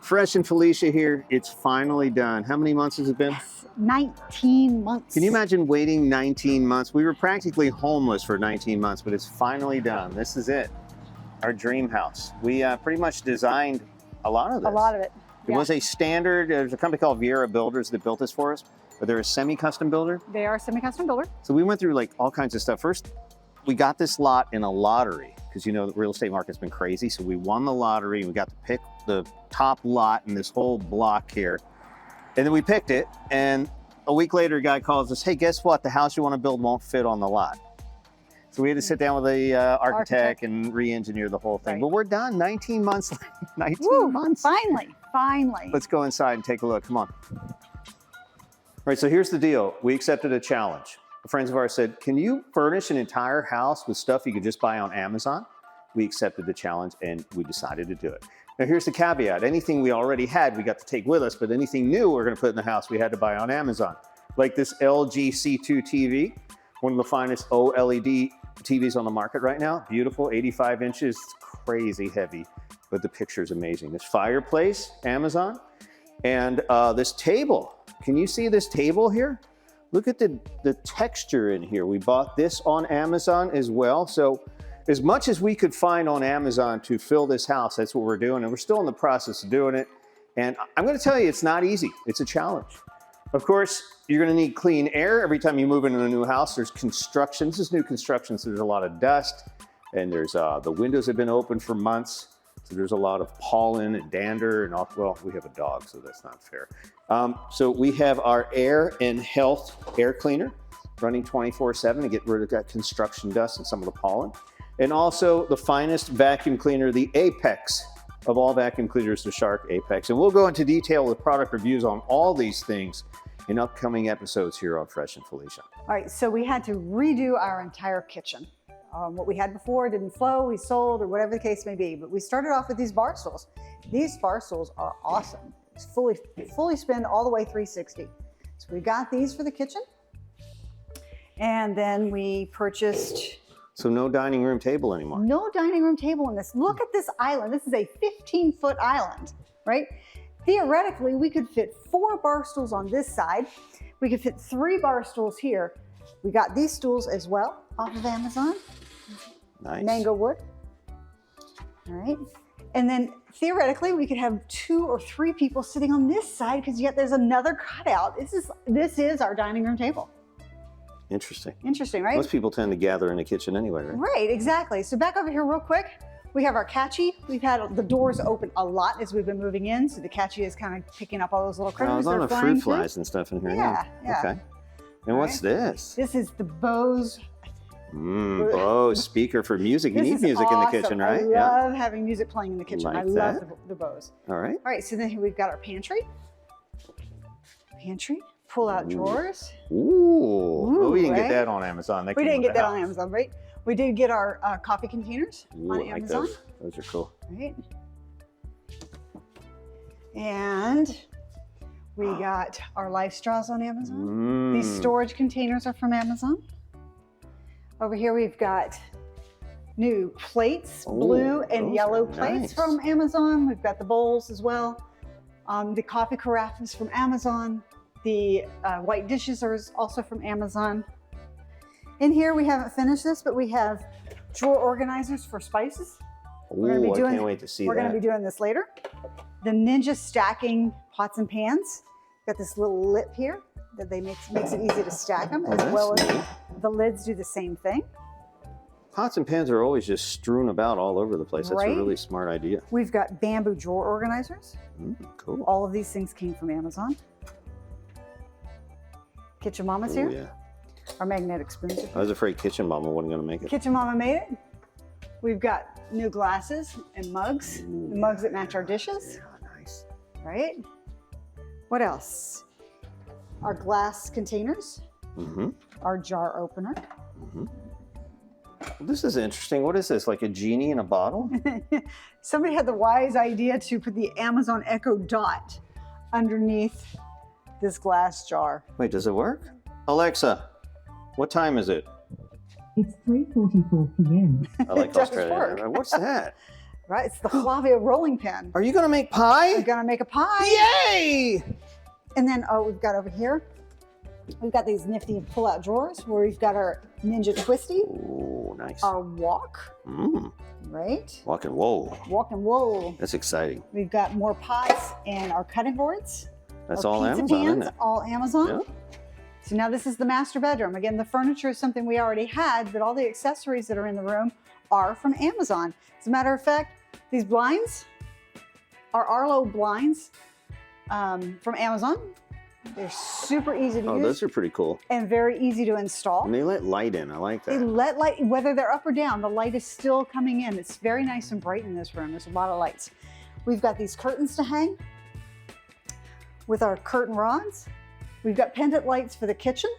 Fresh and Felicia here. It's finally done. How many months has it been? Yes, 19 months. Can you imagine waiting 19 months? We were practically homeless for 19 months, but it's finally done. This is it. Our dream house. We pretty much designed a lot of this. A lot of it. It was a standard. There's a company called Viera Builders that built this for us, but they're a semi-custom builder. They are a semi-custom builder. So we went through like all kinds of stuff. First, we got this lot in a lottery because you know the real estate market's been crazy. So we won the lottery and we got to pick the top lot in this whole block here. And then we picked it, and a week later a guy calls us, hey, guess what? The house you want to build won't fit on the lot. So we had to sit down with the architect and re-engineer the whole thing. Right. But we're done, 19 months. 19 Woo, months. Finally. Let's go inside and take a look. Come on. All right, so here's the deal. We accepted a challenge. Friends of ours said, can you furnish an entire house with stuff you could just buy on Amazon? We accepted the challenge and we decided to do it. Now here's the caveat. Anything we already had, we got to take with us, but anything new we're gonna put in the house, we had to buy on Amazon. Like this LG C2 TV, one of the finest OLED TVs on the market right now. Beautiful, 85 inches, crazy heavy, but the picture's amazing. This fireplace, Amazon, and this table. Can you see this table here? Look at the texture in here. We bought this on Amazon as well. So as much as we could find on Amazon to fill this house, that's what we're doing. And we're still in the process of doing it. And I'm gonna tell you, it's not easy. It's a challenge. Of course, you're gonna need clean air every time you move into a new house. There's construction. This is new construction, so there's a lot of dust. And there's the windows have been open for months. So there's a lot of pollen and dander and all, well, we have a dog, so that's not fair. So we have our air and health air cleaner running 24/7 to get rid of that construction dust and some of the pollen. And also the finest vacuum cleaner, the Apex of all vacuum cleaners, the Shark Apex. And we'll go into detail with product reviews on all these things in upcoming episodes here on Fresh and Felicia. All right, so we had to redo our entire kitchen. What we had before didn't flow, we sold, or whatever the case may be. But we started off with these bar stools. These bar stools are awesome. It's fully spin all the way 360. So we got these for the kitchen. And then we purchased... So no dining room table anymore. No dining room table in this. Look at this island. This is a 15-foot island, right? Theoretically, we could fit 4 bar stools on this side. We could fit 3 bar stools here. We got these stools as well off of Amazon. Nice. Mango wood. All right. And then theoretically, we could have 2 or 3 people sitting on this side because yet there's another cutout. This is our dining room table. Interesting. Interesting, right? Most people tend to gather in the kitchen anyway, right? Right, exactly. So back over here real quick, we have our catchy. We've had the doors open a lot as we've been moving in. So the catchy is kind of picking up all those little critters. I was on the fruit flies and stuff in here. Yeah. Okay. And what's this? This is the Bose. Bose speaker for music. You need music awesome. in the kitchen, right? I love having music playing in the kitchen. Like I love the Bose. All right. All right, so then here we've got our pantry. Pull-out drawers. Ooh. Well, we didn't right? get that on Amazon. We didn't get that on Amazon, right? We did get our coffee containers on Amazon. Those are cool. Right. And we got our life straws on Amazon. These storage containers are from Amazon. Over here we've got new plates, blue and yellow plates from Amazon. We've got the bowls as well. The coffee carafe is from Amazon. The white dishes are also from Amazon. In here we haven't finished this, but we have drawer organizers for spices. I can't wait to see that. We're going to be doing this later. The Ninja stacking pots and pans. Got this little lip here that makes it easy to stack them, as well as the lids do the same thing. Pots and pans are always just strewn about all over the place. That's a really smart idea. We've got bamboo drawer organizers. Cool. All of these things came from Amazon. Kitchen Mama's here. Yeah. Our magnetic spoons are here. I was afraid Kitchen Mama wasn't going to make it. Kitchen Mama made it. We've got new glasses and mugs. The mugs that match our dishes. Yeah, nice. Right? What else? Our glass containers. Our jar opener. Well, this is interesting. What is this, like a genie in a bottle? Somebody had the wise idea to put the Amazon Echo Dot underneath this glass jar. Wait, does it work? Alexa, what time is it? It's 3:44 p.m. I like It does Australia. work. What's that? Right? It's the Flavia rolling pin. Are you gonna make pie? We're gonna make a pie. Yay! And then, oh, we've got over here, we've got these nifty pull-out drawers where we've got our Ninja Twisty. Oh, nice. Our wok, right? Walk and whoa. Wok and wool. That's exciting. We've got more pies and our cutting boards. That's our all pizza Amazon, pans, isn't it? all Amazon. Yeah. So now this is the master bedroom. Again, the furniture is something we already had, but all the accessories that are in the room are from Amazon. As a matter of fact, these blinds are Arlo blinds from Amazon. They're super easy to Oh, use those are pretty cool. and very easy to install. And they let light in. I like They that. let light, whether they're up or down, the light is still coming in. It's very nice and bright in this room. There's a lot of lights. We've got these curtains to hang with our curtain rods. We've got pendant lights for the kitchen.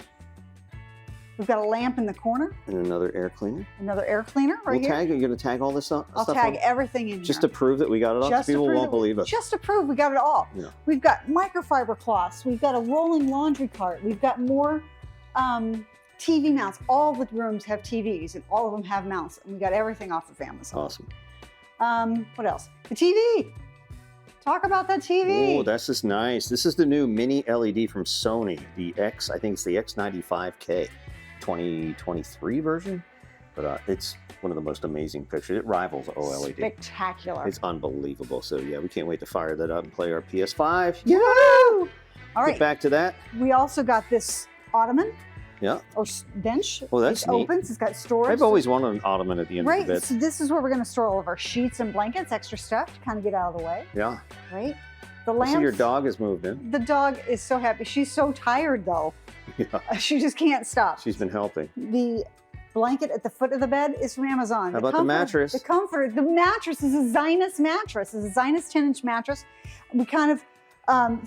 We've got a lamp in the corner, And another air cleaner. another air cleaner right We'll here. tag. You're gonna tag all this stuff. I'll tag everything in Just here. to prove that we got it off. Just to People prove won't believe us. Just to prove we got it all. Yeah. We've got microfiber cloths. We've got a rolling laundry cart. We've got more TV mounts. All the rooms have TVs and all of them have mounts. And we got everything off of Amazon. Awesome. What else? The TV. Talk about that TV. Oh, that's just nice. This is the new mini LED from Sony. The X, I think it's the X95K 2023 version. But it's one of the most amazing pictures. It rivals OLED. Spectacular. It's unbelievable. So yeah, we can't wait to fire that up and play our PS5. Woo! All Get right. back to that. We also got this ottoman Yeah. or bench. Well, that's it neat. opens. It's got storage. I've always wanted an ottoman at the end of Right. the bed. So this is where we're going to store all of our sheets and blankets, extra stuff to kind of get out of the way. Yeah. Right. The I lamps. see your dog has moved in. The dog is so happy. She's so tired though. Yeah. She just can't stop. She's been helping. The blanket at the foot of the bed is from Amazon. How about the mattress? The comforter. The mattress is a Zinus mattress. It's a Zinus 10-inch mattress. We kind of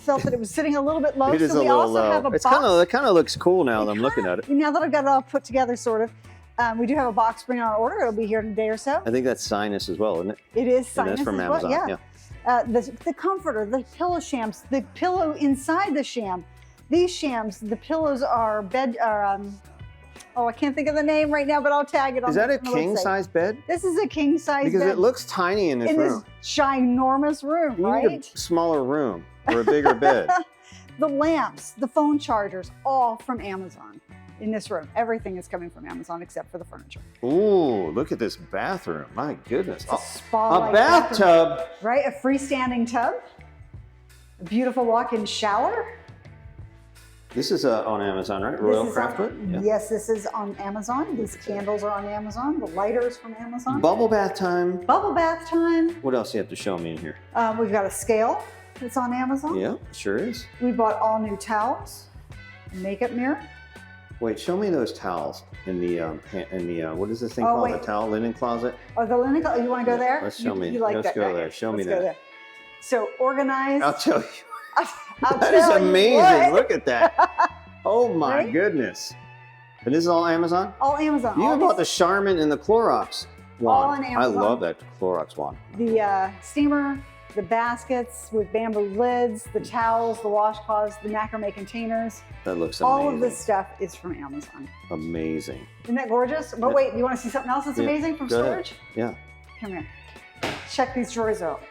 felt that it was sitting a little bit low. It is so a we little also low. have a It box. kind of looks cool now that I'm looking at it. Now that I've got it all put together, sort of, we do have a box spring on order. It'll be here in a day or so. I think that's Sinus as well, isn't it? It is And Zinus that's from as well. Amazon. Yeah. The comforter, the pillow shams, the pillow inside the sham. These shams, the pillows are I can't think of the name right now, but I'll tag it on Is that a on the king website. size bed? This is a king size Because bed it looks tiny in this in room. this ginormous room, You right? need a smaller room or a bigger bed. The lamps, the phone chargers, all from Amazon in this room. Everything is coming from Amazon except for the furniture. Ooh, look at this bathroom. My goodness. It's a spa-like A bathtub. right? A freestanding tub, a beautiful walk-in shower. This is on Amazon, right? Royal This is Craftwood? on- Yes, this is on Amazon. These candles are on Amazon. The lighter is from Amazon. Bubble bath time. Bubble bath time. What else do you have to show me in here? We've got a scale that's on Amazon. Yeah, sure is. We bought all new towels, a makeup mirror. Wait, show me those towels in the what is this thing Oh, called? wait. The towel linen closet? Oh, the linen. You want to go there? Let's show me. You like Let's that? go right? there. Show me Let's go that. there. So organized. I'll tell you. I'll That is tell you amazing. what. Look at that. Oh my Right? goodness. And this is all Amazon? All Amazon. You all even bought the these- Charmin and the Clorox wand. All on I Amazon. love that Clorox wand. the steamer, the baskets with bamboo lids, the towels, the washcloths, the macrame containers. That looks amazing. All of this stuff is from Amazon. Amazing. Isn't that gorgeous? But wait, you want to see something else that's Yeah. amazing from Go ahead. storage? Yeah. Come here. Check these drawers out.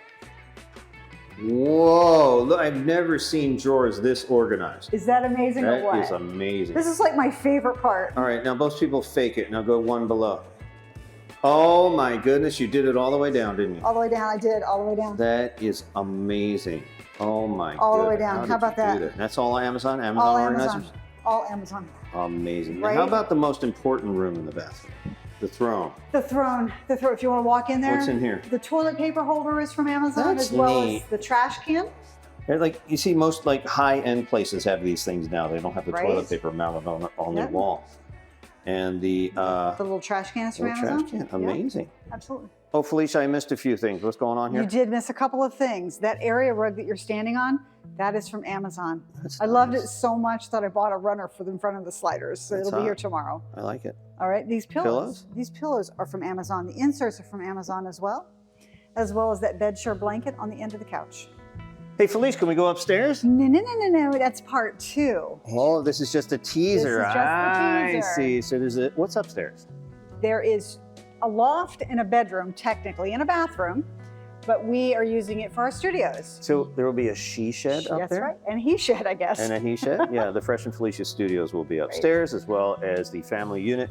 Whoa, look, I've never seen drawers this organized. Is that amazing or That what? is amazing. This is like my favorite part. All right, now most people fake it. Now go one below. Oh my goodness, you did it all the way down, didn't you? All the way down, I did, all the way down. That is amazing. Oh my All the way goodness. down. did How about you do that? That's all Amazon? All Amazon Amazon. organizers? All Amazon. Amazing. Right? And how about the most important room in the bathroom? The throne. The throne, if you want to walk in there. What's in here? The toilet paper holder is from Amazon, That's as well neat. as the trash can. They're like, you see most like high-end places have these things now. They don't have the Right? toilet paper mounted on Yep. the wall. And the The little trash can is from little Amazon. trash can. Yeah, Amazing. absolutely. Oh, Felicia, I missed a few things. What's going on You here? did miss a couple of things. That area rug that you're standing on, that is from Amazon. That's I loved it nice. so much that I bought a runner for the in front of the sliders. So That's it'll be here hot. tomorrow. I like it. All right, these pillows. Pillows? These pillows are from Amazon. The inserts are from Amazon as well as that bedsure blanket on the end of the couch. Hey, Felicia, can we go upstairs? No, that's part 2. Oh, this is just a teaser. This is just the I teaser. see. So there's what's upstairs? There is a loft and a bedroom, technically, and a bathroom. but we are using it for our studios. So there will be a she shed up That's there? right, and he shed, I guess. And a he shed? Yeah, the Fresh and Felicia studios will be upstairs as well as the family unit.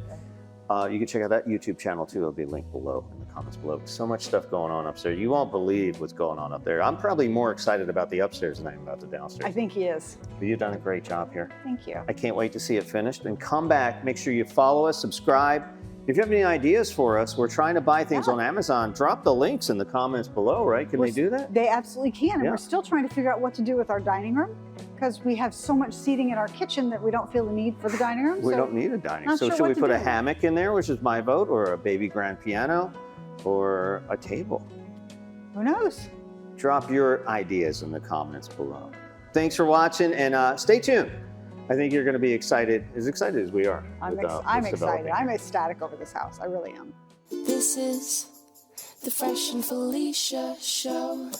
You can check out that YouTube channel too. It'll be linked below in the comments below. So much stuff going on upstairs. You won't believe what's going on up there. I'm probably more excited about the upstairs than I am about the downstairs. I think he is. But you've done a great job here. Thank you. I can't wait to see it finished. And come back. Make sure you follow us, subscribe. If you have any ideas for us, we're trying to buy things on Amazon. Drop the links in the comments below, right? Can they do that? They absolutely can. And Yeah. we're still trying to figure out what to do with our dining room because we have so much seating in our kitchen that we don't feel the need for the dining room. We so don't need a dining. not So sure should we what to put a do. hammock in there, which is my vote, or a baby grand piano, or a table? Who knows? Drop your ideas in the comments below. Thanks for watching, and stay tuned. I think you're going to be excited as we are. I'm with, excited. developing. I'm ecstatic over this house. I really am. This is the Fresh and Felicia Show.